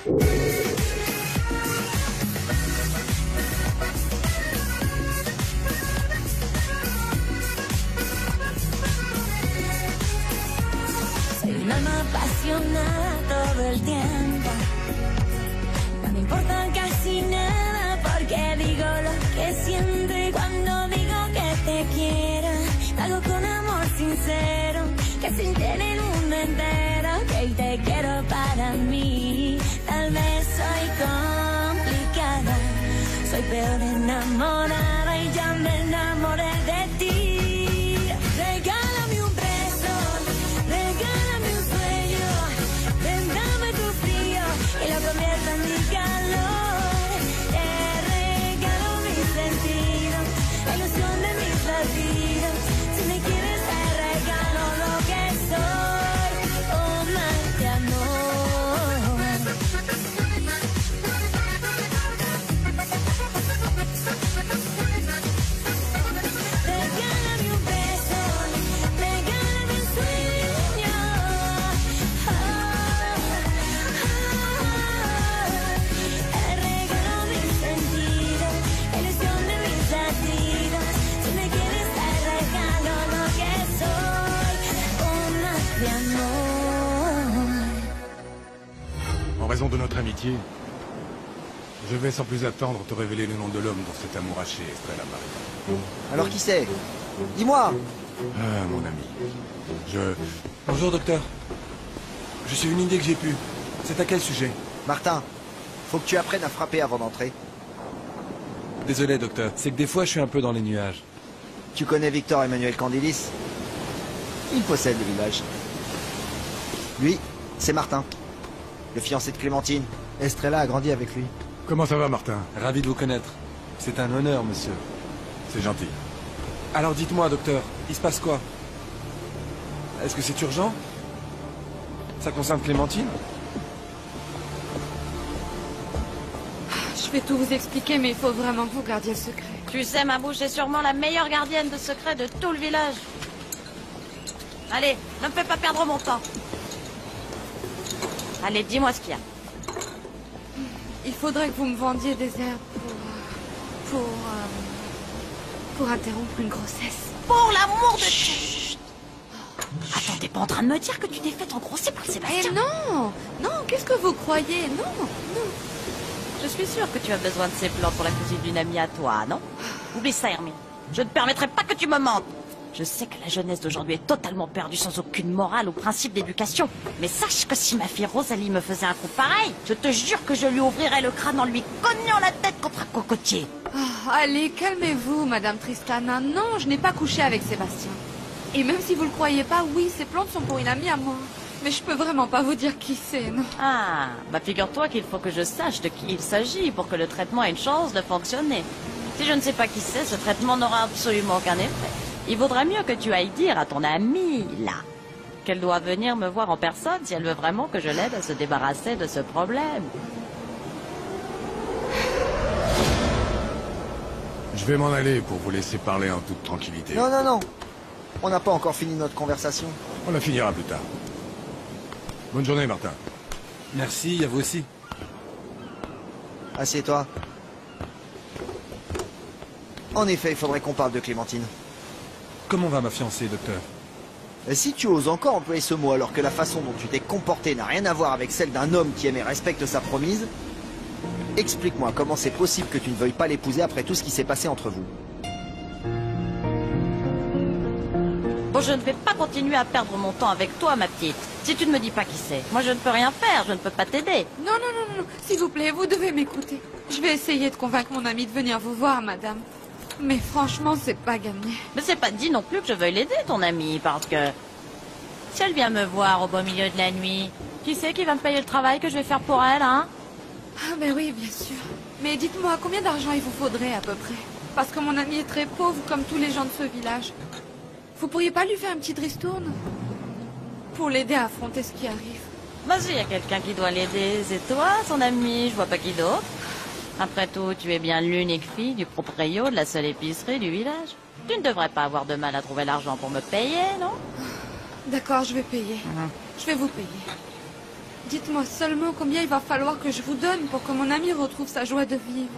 Soy un alma apasionada todo el tiempo. No me importa casi nada porque digo lo que siento y cuando digo que te quiero, lo hago con amor sincero, que sin tener el mundo entero, que te quiero para mí. Tal vez soy complicada, soy peor enamorada y ya me enamoré de ti. Regálame un beso, regálame un sueño, ven, dame tu frío y lo convierto en mi calor. Te regalo mis sentidos, la ilusión de mis latidos. Si me quieres te regalo lo que soy, oh más de amor. Regálame un beso, regálame un sueño, te regalo mis sentidos, la ilusión de mis latidos. Si me quieres te regalo lo que soy, un más de amor. En raison de notre amitié, je vais sans plus attendre te révéler le nom de l'homme dont cet amour haché Estrella Marie. Alors qui c'est? Dis-moi. Ah, mon ami. Bonjour, docteur. Je suis venu dès que j'ai pu. C'est à quel sujet? Martin, faut que tu apprennes à frapper avant d'entrer. Désolé, docteur. C'est que des fois, je suis un peu dans les nuages. Tu connais Victor Emmanuel Candilis? Il possède le village. Lui, c'est Martin, le fiancé de Clémentine. Estrella a grandi avec lui. Comment ça va, Martin? Ravi de vous connaître. C'est un honneur, monsieur. C'est gentil. Alors dites-moi, docteur, il se passe quoi? Est-ce que c'est urgent? Ça concerne Clémentine? Je vais tout vous expliquer, mais il faut vraiment que vous gardiez le secret. Tu sais, ma bouche est sûrement la meilleure gardienne de secret de tout le village. Allez, ne me fais pas perdre mon temps. Allez, dis-moi ce qu'il y a. Il faudrait que vous me vendiez des herbes pour interrompre une grossesse. Pour l'amour de Dieu! Attends, t'es pas en train de me dire que tu t'es fait engrosser par Sébastien? Eh non, non, qu'est-ce que vous croyez? Non, non. Je suis sûre que tu as besoin de ces plans pour la cousine d'une amie à toi, non? Oublie ça, Hermine. Je ne permettrai pas que tu me mentes. Je sais que la jeunesse d'aujourd'hui est totalement perdue sans aucune morale ou principe d'éducation. Mais sache que si ma fille Rosalie me faisait un coup pareil, je te jure que je lui ouvrirais le crâne en lui cognant la tête contre un cocotier. Oh, allez, calmez-vous, Madame Tristana. Non, je n'ai pas couché avec Sébastien. Et même si vous le croyez pas, oui, ces plantes sont pour une amie à moi. Mais je peux vraiment pas vous dire qui c'est, non. Ah, bah figure-toi qu'il faut que je sache de qui il s'agit pour que le traitement ait une chance de fonctionner. Si je ne sais pas qui c'est, ce traitement n'aura absolument aucun effet. Il vaudrait mieux que tu ailles dire à ton amie, là, qu'elle doit venir me voir en personne si elle veut vraiment que je l'aide à se débarrasser de ce problème. Je vais m'en aller pour vous laisser parler en toute tranquillité. Non, non, non. On n'a pas encore fini notre conversation. On la finira plus tard. Bonne journée, Martin. Merci, à vous aussi. Assieds-toi. En effet, il faudrait qu'on parle de Clémentine. Comment va ma fiancée, docteur? Et si tu oses encore employer ce mot alors que la façon dont tu t'es comporté n'a rien à voir avec celle d'un homme qui aime et respecte sa promise, explique-moi comment c'est possible que tu ne veuilles pas l'épouser après tout ce qui s'est passé entre vous. Bon, je ne vais pas continuer à perdre mon temps avec toi, ma petite. Si tu ne me dis pas qui c'est, moi je ne peux rien faire, je ne peux pas t'aider. Non, non, non, non, s'il vous plaît, vous devez m'écouter. Je vais essayer de convaincre mon ami de venir vous voir, madame. Mais franchement, c'est pas gagné. Mais c'est pas dit non plus que je veuille l'aider, ton amie, parce que... Si elle vient me voir au beau milieu de la nuit, qui c'est qui va me payer le travail que je vais faire pour elle, hein? Ah ben oui, bien sûr. Mais dites-moi, combien d'argent il vous faudrait à peu près? Parce que mon ami est très pauvre, comme tous les gens de ce village. Vous pourriez pas lui faire une petite ristourne? Pour l'aider à affronter ce qui arrive. Vas-y, il y a quelqu'un qui doit l'aider, c'est toi, son ami, je vois pas qui d'autre. Après tout, tu es bien l'unique fille du proprio de la seule épicerie du village. Tu ne devrais pas avoir de mal à trouver l'argent pour me payer, non? D'accord, je vais payer. Je vais vous payer. Dites-moi seulement combien il va falloir que je vous donne pour que mon ami retrouve sa joie de vivre.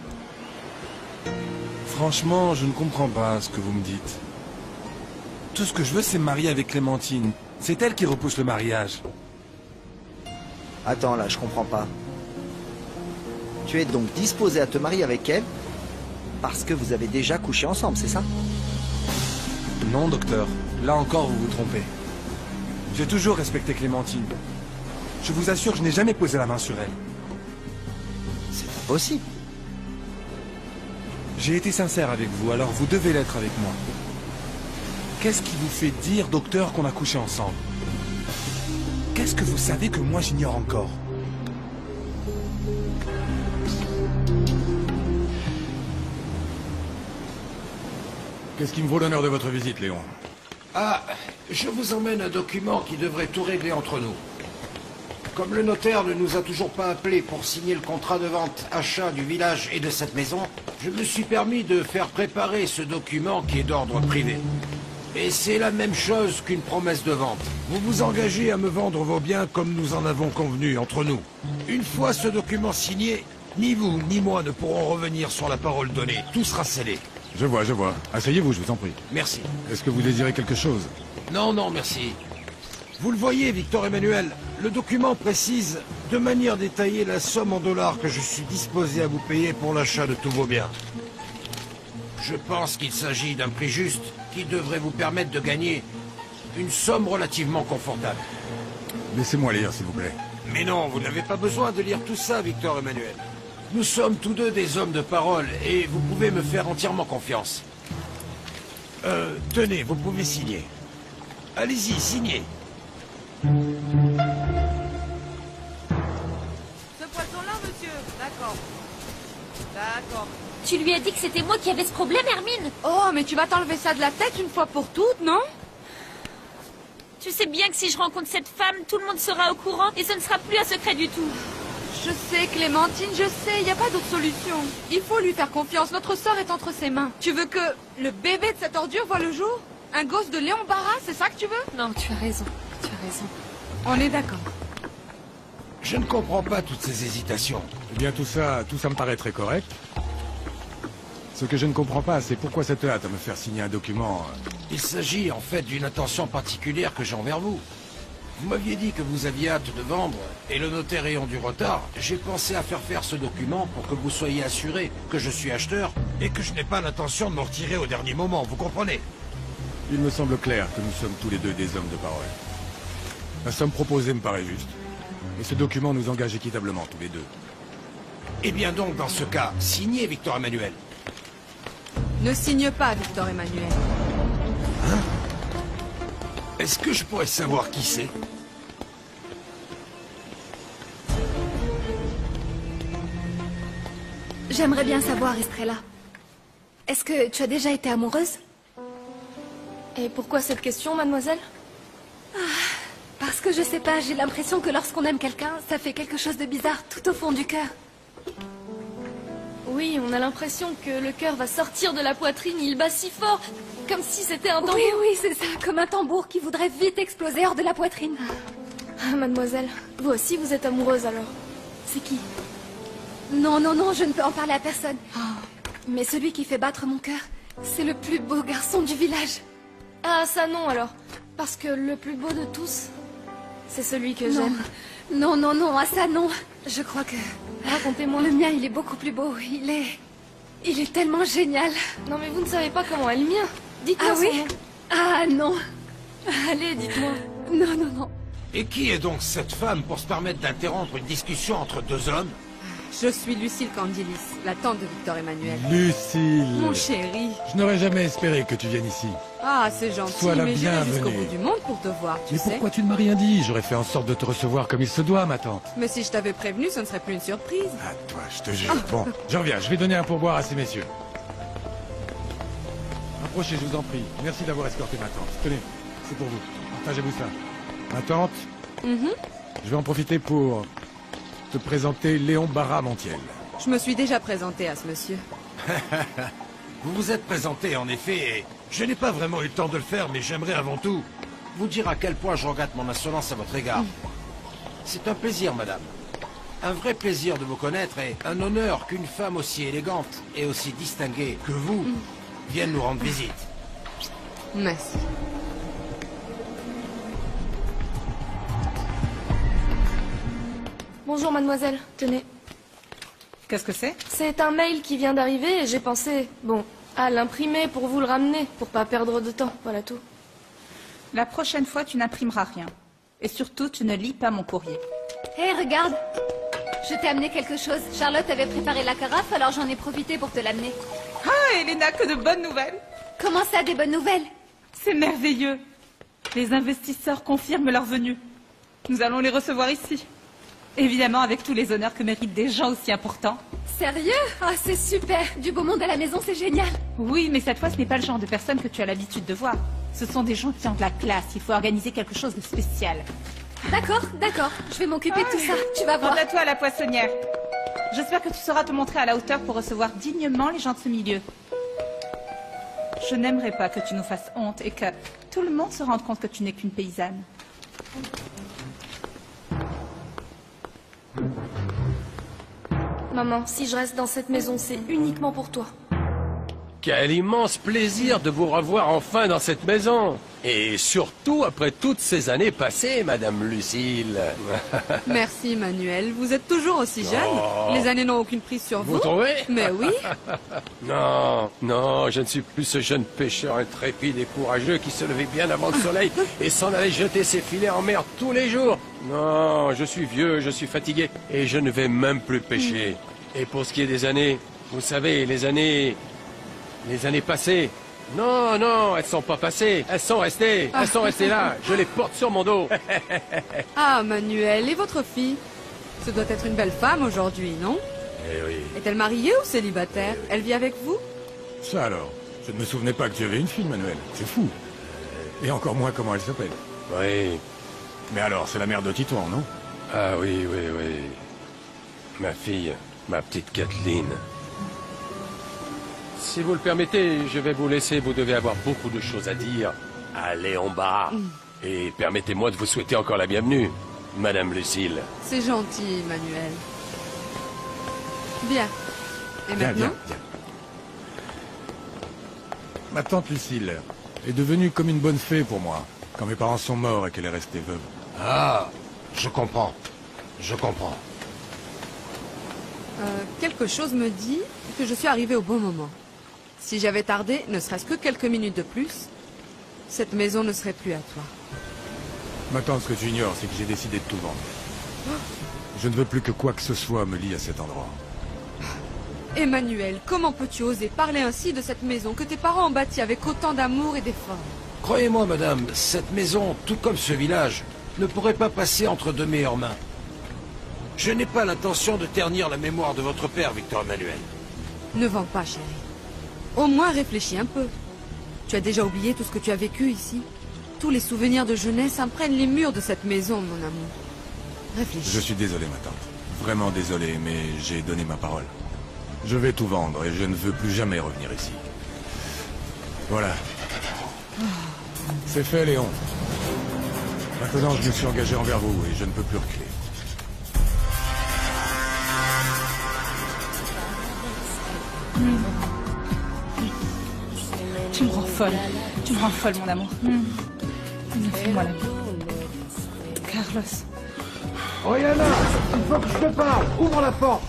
Franchement, je ne comprends pas ce que vous me dites. Tout ce que je veux, c'est me marier avec Clémentine. C'est elle qui repousse le mariage. Attends là, je comprends pas. Tu es donc disposé à te marier avec elle parce que vous avez déjà couché ensemble, c'est ça? Non, docteur. Là encore, vous vous trompez. J'ai toujours respecté Clémentine. Je vous assure, je n'ai jamais posé la main sur elle. C'est impossible. J'ai été sincère avec vous, alors vous devez l'être avec moi. Qu'est-ce qui vous fait dire, docteur, qu'on a couché ensemble? Qu'est-ce que vous savez que moi j'ignore encore? Qu'est-ce qui me vaut l'honneur de votre visite, Léon? Ah, je vous emmène un document qui devrait tout régler entre nous. Comme le notaire ne nous a toujours pas appelés pour signer le contrat de vente-achat du village et de cette maison, je me suis permis de faire préparer ce document qui est d'ordre privé. Et c'est la même chose qu'une promesse de vente. Vous vous engagez à me vendre vos biens comme nous en avons convenu entre nous. Une fois ce document signé, ni vous ni moi ne pourrons revenir sur la parole donnée. Tout sera scellé. Je vois, je vois. Asseyez-vous, je vous en prie. Merci. Est-ce que vous désirez quelque chose? Non, non, merci. Vous le voyez, Victor Emmanuel, le document précise de manière détaillée la somme en dollars que je suis disposé à vous payer pour l'achat de tous vos biens. Je pense qu'il s'agit d'un prix juste qui devrait vous permettre de gagner une somme relativement confortable. Laissez-moi lire, s'il vous plaît. Mais non, vous n'avez pas besoin de lire tout ça, Victor Emmanuel. Nous sommes tous deux des hommes de parole et vous pouvez me faire entièrement confiance. Tenez, vous pouvez signer. Allez-y, signez. Ce poisson-là, monsieur. D'accord. D'accord. Tu lui as dit que c'était moi qui avais ce problème, Hermine? Oh, mais tu vas t'enlever ça de la tête une fois pour toutes, non? Tu sais bien que si je rencontre cette femme, tout le monde sera au courant et ce ne sera plus un secret du tout. Je sais, Clémentine, je sais, il n'y a pas d'autre solution. Il faut lui faire confiance, notre sort est entre ses mains. Tu veux que le bébé de cette ordure voit le jour? Un gosse de Léon Barras, c'est ça que tu veux? Non, tu as raison, tu as raison. On est d'accord. Je ne comprends pas toutes ces hésitations. Eh bien, tout ça me paraît très correct. Ce que je ne comprends pas, c'est pourquoi cette hâte à me faire signer un document... Il s'agit en fait d'une attention particulière que j'ai envers vous. Vous m'aviez dit que vous aviez hâte de vendre, et le notaire ayant du retard, j'ai pensé à faire ce document pour que vous soyez assuré que je suis acheteur et que je n'ai pas l'intention de me retirer au dernier moment, vous comprenez? Il me semble clair que nous sommes tous les deux des hommes de parole. La somme proposée me paraît juste. Et ce document nous engage équitablement tous les deux. Eh bien donc, dans ce cas, signez, Victor Emmanuel. Ne signe pas, Victor Emmanuel. Hein? Est-ce que je pourrais savoir qui c'est? J'aimerais bien savoir, Estrella. Est-ce que tu as déjà été amoureuse? Et pourquoi cette question, mademoiselle? Parce que je sais pas, j'ai l'impression que lorsqu'on aime quelqu'un, ça fait quelque chose de bizarre tout au fond du cœur. Oui, on a l'impression que le cœur va sortir de la poitrine, il bat si fort, comme si c'était un tambour. Oui, oui, c'est ça, comme un tambour qui voudrait vite exploser hors de la poitrine. Ah, mademoiselle, vous aussi vous êtes amoureuse alors. C'est qui? Non, non, non, je ne peux en parler à personne. Mais celui qui fait battre mon cœur, c'est le plus beau garçon du village. Ah, ça non alors. Parce que le plus beau de tous, c'est celui que Non, j'aime. non, non, non, ah ça non. Je crois que... Racontez-moi. Le mien, il est beaucoup plus beau. Il est tellement génial. Non mais vous ne savez pas comment est le mien. Dites-moi Ah son oui? nom. Ah non. Allez, dites-moi. Non, non, non. Et qui est donc cette femme pour se permettre d'interrompre une discussion entre deux hommes? Je suis Lucille Candilis, la tante de Victor Emmanuel. Lucille! Mon chéri. Je n'aurais jamais espéré que tu viennes ici. Ah, c'est gentil, Sois la mais j'irai jusqu'au bienvenue. bout du monde pour te voir, tu Mais sais. pourquoi tu ne m'as rien dit? J'aurais fait en sorte de te recevoir comme il se doit, ma tante. Mais si je t'avais prévenu, ce ne serait plus une surprise. Ah, toi, je te jure. Bon, j'en reviens. Je vais donner un pourboire à ces messieurs. Approchez, je vous en prie. Merci d'avoir escorté ma tante. Tenez, c'est pour vous. Partagez-vous ça. Ma tante, je vais en profiter pour te présenter Léon Barras-Montiel. Je me suis déjà présentée à ce monsieur. Vous vous êtes présenté en effet, et je n'ai pas vraiment eu le temps de le faire, mais j'aimerais avant tout vous dire à quel point je regrette mon insolence à votre égard. C'est un plaisir, madame. Un vrai plaisir de vous connaître et un honneur qu'une femme aussi élégante et aussi distinguée que vous vienne nous rendre visite. Merci. Bonjour mademoiselle, tenez. Qu'est-ce que c'est? C'est un mail qui vient d'arriver et j'ai pensé, bon, à l'imprimer pour vous le ramener, pour pas perdre de temps, voilà tout. La prochaine fois, tu n'imprimeras rien. Et surtout, tu ne lis pas mon courrier. Hé, regarde. Je t'ai amené quelque chose. Charlotte avait préparé la carafe, alors j'en ai profité pour te l'amener. Ah, Elena, que de bonnes nouvelles! Comment ça, des bonnes nouvelles? C'est merveilleux. Les investisseurs confirment leur venue. Nous allons les recevoir ici. Évidemment, avec tous les honneurs que méritent des gens aussi importants. Sérieux? Ah, c'est super. Du beau monde à la maison, c'est génial. Oui, mais cette fois, ce n'est pas le genre de personnes que tu as l'habitude de voir. Ce sont des gens qui ont de la classe. Il faut organiser quelque chose de spécial. D'accord, d'accord. Je vais m'occuper de tout ça. Tu vas voir. Quant à toi à la poissonnière. J'espère que tu sauras te montrer à la hauteur pour recevoir dignement les gens de ce milieu. Je n'aimerais pas que tu nous fasses honte et que tout le monde se rende compte que tu n'es qu'une paysanne. Maman, si je reste dans cette maison, c'est uniquement pour toi. Quel immense plaisir de vous revoir enfin dans cette maison. Et surtout après toutes ces années passées, Madame Lucille. Merci, Manuel. Vous êtes toujours aussi jeune. Oh. Les années n'ont aucune prise sur vous. Vous trouvez? Mais oui. Non, non, je ne suis plus ce jeune pêcheur intrépide et courageux qui se levait bien avant le soleil et s'en allait jeter ses filets en mer tous les jours. Non, je suis vieux, je suis fatigué et je ne vais même plus pêcher. Et pour ce qui est des années, vous savez, les années passées. Non, non, elles sont pas passées. Elles sont restées là. Je les porte sur mon dos. Ah, Manuel, et votre fille? Ce doit être une belle femme aujourd'hui, non? Eh oui. Est-elle mariée ou célibataire? Elle vit avec vous? Ça alors? Je ne me souvenais pas que tu avais une fille, Manuel. C'est fou. Et encore moins comment elle s'appelle. Oui. Mais alors, c'est la mère de Titouan, non? Ah oui, oui, oui. Ma fille, ma petite Kathleen. Si vous le permettez, je vais vous laisser. Vous devez avoir beaucoup de choses à dire à Léon Barra. Et permettez-moi de vous souhaiter encore la bienvenue, Madame Lucille. C'est gentil, Manuel. Bien. Et Viens, maintenant? viens. Ma tante Lucille est devenue comme une bonne fée pour moi, quand mes parents sont morts et qu'elle est restée veuve. Ah, je comprends. Je comprends. Quelque chose me dit que je suis arrivée au bon moment. Si j'avais tardé, ne serait-ce que quelques minutes de plus, cette maison ne serait plus à toi. Maintenant, ce que tu ignores, c'est que j'ai décidé de tout vendre. Je ne veux plus que quoi que ce soit me lie à cet endroit. Emmanuel, comment peux-tu oser parler ainsi de cette maison que tes parents ont bâtie avec autant d'amour et d'efforts? Croyez-moi, madame, cette maison, tout comme ce village, ne pourrait pas passer entre de meilleures mains. Je n'ai pas l'intention de ternir la mémoire de votre père, Victor Emmanuel. Ne vends pas, chérie. Au moins réfléchis un peu. Tu as déjà oublié tout ce que tu as vécu ici. Tous les souvenirs de jeunesse imprègnent les murs de cette maison, mon amour. Réfléchis. Je suis désolé, ma tante. Vraiment désolé, mais j'ai donné ma parole. Je vais tout vendre et je ne veux plus jamais revenir ici. Voilà. C'est fait, Léon. Maintenant, je me suis engagé envers vous et je ne peux plus reculer. Tu me rends folle. Tu me rends folle, mon amour. Fais-moi la vie. Carlos. Oh, Yana, il faut que je te parle. Ouvre la porte.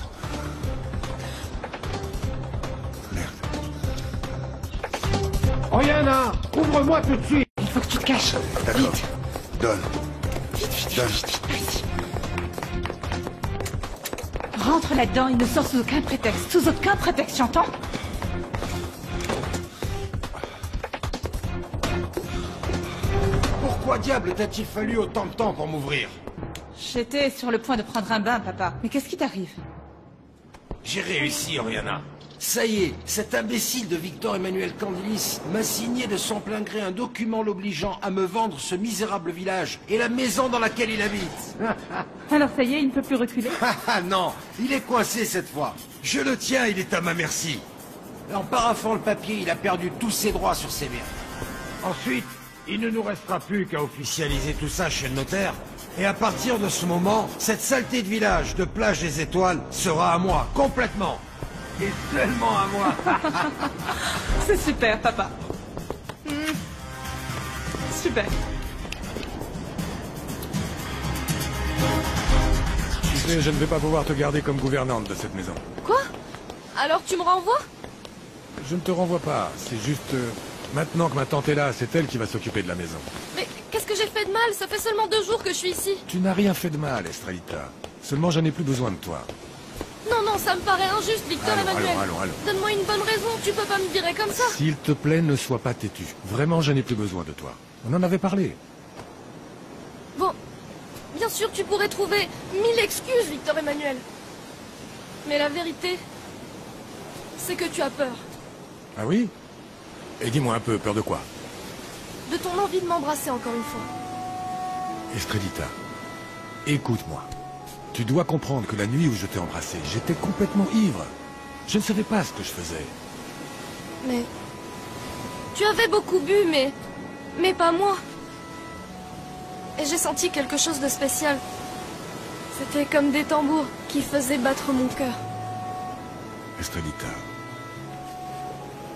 Oh, Yana, ouvre-moi tout de suite. Il faut que tu te caches. D'accord. Vite. Donne. Donne. Rentre là-dedans et ne sors sous aucun prétexte. Sous aucun prétexte, j'entends? Pourquoi diable t'a-t-il fallu autant de temps pour m'ouvrir? J'étais sur le point de prendre un bain, papa. Mais qu'est-ce qui t'arrive? J'ai réussi, Oriana. Ça y est, cet imbécile de Victor Emmanuel Candilis m'a signé de son plein gré un document l'obligeant à me vendre ce misérable village et la maison dans laquelle il habite. Alors ça y est, il ne peut plus reculer? Ah non, il est coincé cette fois. Je le tiens, il est à ma merci. En paraphant le papier, il a perdu tous ses droits sur ses biens. Ensuite, il ne nous restera plus qu'à officialiser tout ça chez le notaire Et à partir de ce moment, cette saleté de village, de plage des étoiles, sera à moi, complètement. Et seulement à moi. C'est super, papa. Super. Tu sais, je ne vais pas pouvoir te garder comme gouvernante de cette maison. Quoi? Alors tu me renvoies? Je ne te renvoie pas, c'est juste... maintenant que ma tante est là, c'est elle qui va s'occuper de la maison. Mais qu'est-ce que j'ai fait de mal? Ça fait seulement 2 jours que je suis ici. Tu n'as rien fait de mal, Estrelita. Seulement, je n'ai plus besoin de toi. Non, non, ça me paraît injuste, Victor Emmanuel. Allons. Donne-moi une bonne raison, tu peux pas me virer comme ça. S'il te plaît, ne sois pas têtu. Vraiment, je n'ai plus besoin de toi. On en avait parlé. Bon, bien sûr, tu pourrais trouver 1000 excuses, Victor Emmanuel. Mais la vérité, c'est que tu as peur. Ah oui? Et dis-moi un peu, peur de quoi? De ton envie de m'embrasser encore une fois. Estrelita, écoute-moi. Tu dois comprendre que la nuit où je t'ai embrassé, j'étais complètement ivre. Je ne savais pas ce que je faisais. Mais... tu avais beaucoup bu, mais pas moi. Et j'ai senti quelque chose de spécial. C'était comme des tambours qui faisaient battre mon cœur. Estrelita.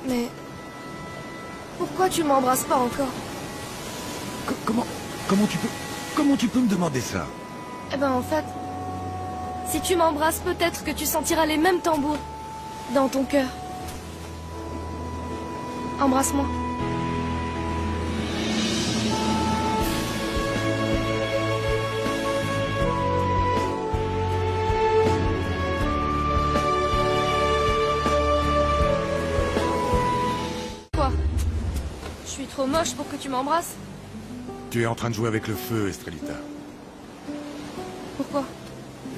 Mais... pourquoi tu m'embrasses pas encore? Comment tu peux me demander ça? Eh ben en fait... si tu m'embrasses, peut-être que tu sentiras les mêmes tambours dans ton cœur. Embrasse-moi. Quoi? Je suis trop moche pour que tu m'embrasses? Tu es en train de jouer avec le feu, Estrelita. Pourquoi?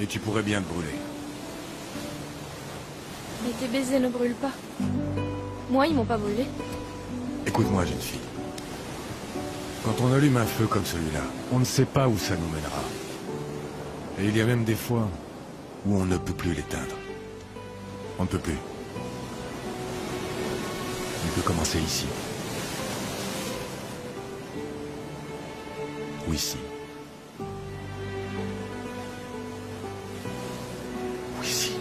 Et tu pourrais bien te brûler. Mais tes baisers ne brûlent pas. Moi, ils m'ont pas brûlé. Écoute-moi, jeune fille. Quand on allume un feu comme celui-là, on ne sait pas où ça nous mènera. Et il y a même des fois où on ne peut plus l'éteindre. On ne peut plus. On peut commencer ici. Ou ici. Ou ici.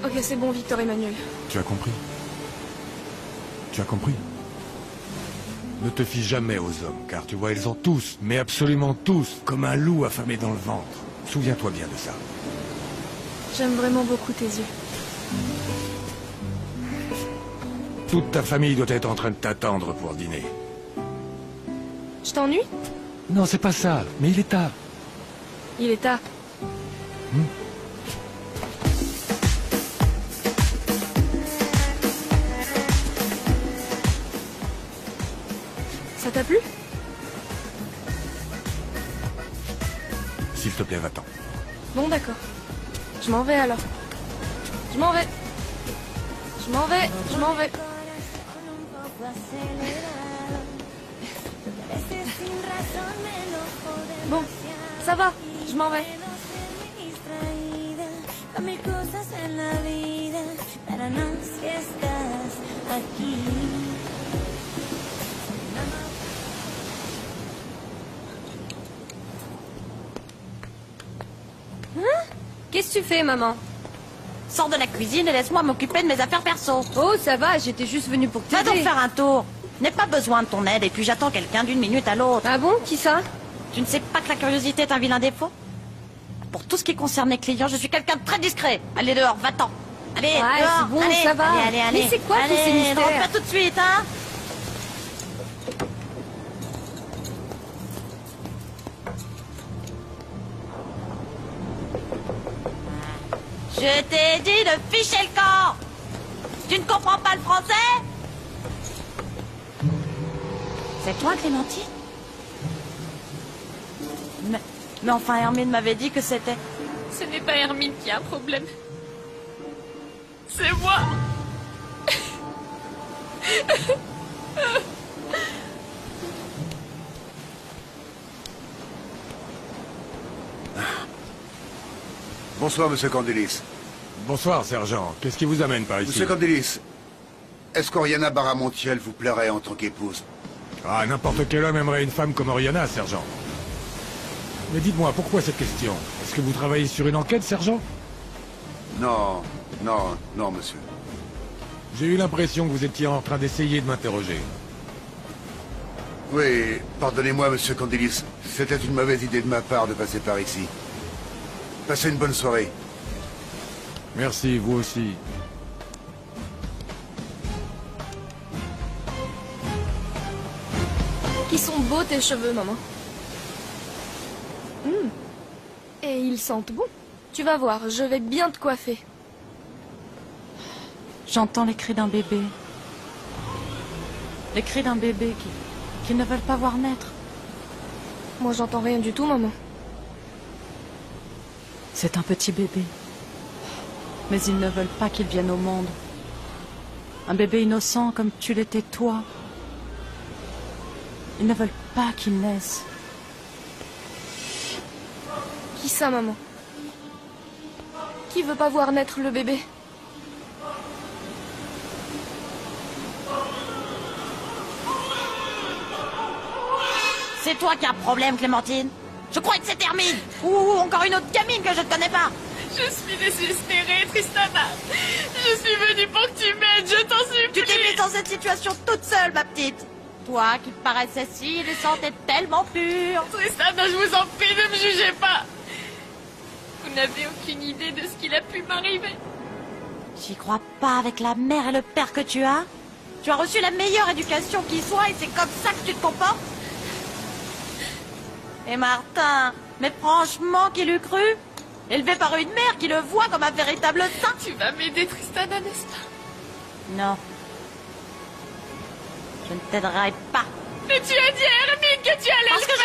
Ok, c'est bon, Victor Emmanuel. Tu as compris? Tu as compris? Ne te fie jamais aux hommes, car tu vois, ils ont tous, mais absolument tous, comme un loup affamé dans le ventre. Souviens-toi bien de ça. J'aime vraiment beaucoup tes yeux. Toute ta famille doit être en train de t'attendre pour dîner. Je t'ennuie? Non, c'est pas ça, mais il est tard. Il est tard. Ça t'a plu? S'il te plaît, va-t'en. Bon, d'accord. Je m'en vais alors. Je m'en vais. Je m'en vais. Je m'en vais. Bon, ça va. Je m'en vais. Qu'est-ce que tu fais, maman? Sors de la cuisine et laisse-moi m'occuper de mes affaires perso. Oh, ça va, j'étais juste venue pour t'aider. Va donc faire un tour. Je n'ai pas besoin de ton aide et puis j'attends quelqu'un d'une minute à l'autre. Ah bon? Qui ça? Tu ne sais pas que la curiosité est un vilain défaut? Pour tout ce qui concerne les clients, je suis quelqu'un de très discret. Allez dehors, va-t'en. Allez, Ouais, dehors, c'est bon, allez, ça va. allez. Mais c'est quoi tous Allez, ces mystères? ne rentre pas tout de suite, hein? Je t'ai dit de ficher le camp! Tu ne comprends pas le français? C'est toi, Clémentine? Mais enfin, Hermine m'avait dit que c'était... Ce n'est pas Hermine qui a un problème. C'est moi. Bonsoir, monsieur Candelis. Bonsoir, sergent. Qu'est-ce qui vous amène par ici? Monsieur Candelis, est-ce qu'Oriana Baramontiel vous plairait en tant qu'épouse? Ah, n'importe quel homme aimerait une femme comme Oriana, sergent. Mais dites-moi, pourquoi cette question? Est-ce que vous travaillez sur une enquête, sergent? Non, non, monsieur. J'ai eu l'impression que vous étiez en train d'essayer de m'interroger. Oui, pardonnez-moi, monsieur Candelis. C'était une mauvaise idée de ma part de passer par ici. Passez une bonne soirée. Merci, vous aussi. Qui sont beaux tes cheveux, maman. Et ils sentent bon. Tu vas voir, je vais bien te coiffer. J'entends les cris d'un bébé. Les cris d'un bébé qui ne veulent pas voir naître. Moi, j'entends rien du tout, maman. C'est un petit bébé. Mais ils ne veulent pas qu'il vienne au monde. Un bébé innocent comme tu l'étais toi. Ils ne veulent pas qu'il naisse. Qui ça, maman? Qui veut pas voir naître le bébé? C'est toi qui as un problème, Clémentine. Je croyais que c'était Hermine. Ou encore une autre gamine que je ne connais pas. Je suis désespérée, Tristana. Je suis venue pour que tu m'aides, je t'en supplie. Tu t'es mise dans cette situation toute seule, ma petite. Toi qui paraissais si innocente et tellement pure. Tristana, je vous en prie, ne me jugez pas. Vous n'avez aucune idée de ce qu'il a pu m'arriver. J'y crois pas avec la mère et le père que tu as. Tu as reçu la meilleure éducation qui soit et c'est comme ça que tu te comportes. Et Martin, mais franchement, qui l'eût cru? Élevé par une mère qui le voit comme un véritable saint. Tu vas m'aider, Tristana, n'est-ce pas? Non. Je ne t'aiderai pas. Mais tu as dit à Hermine que tu allais... Parce que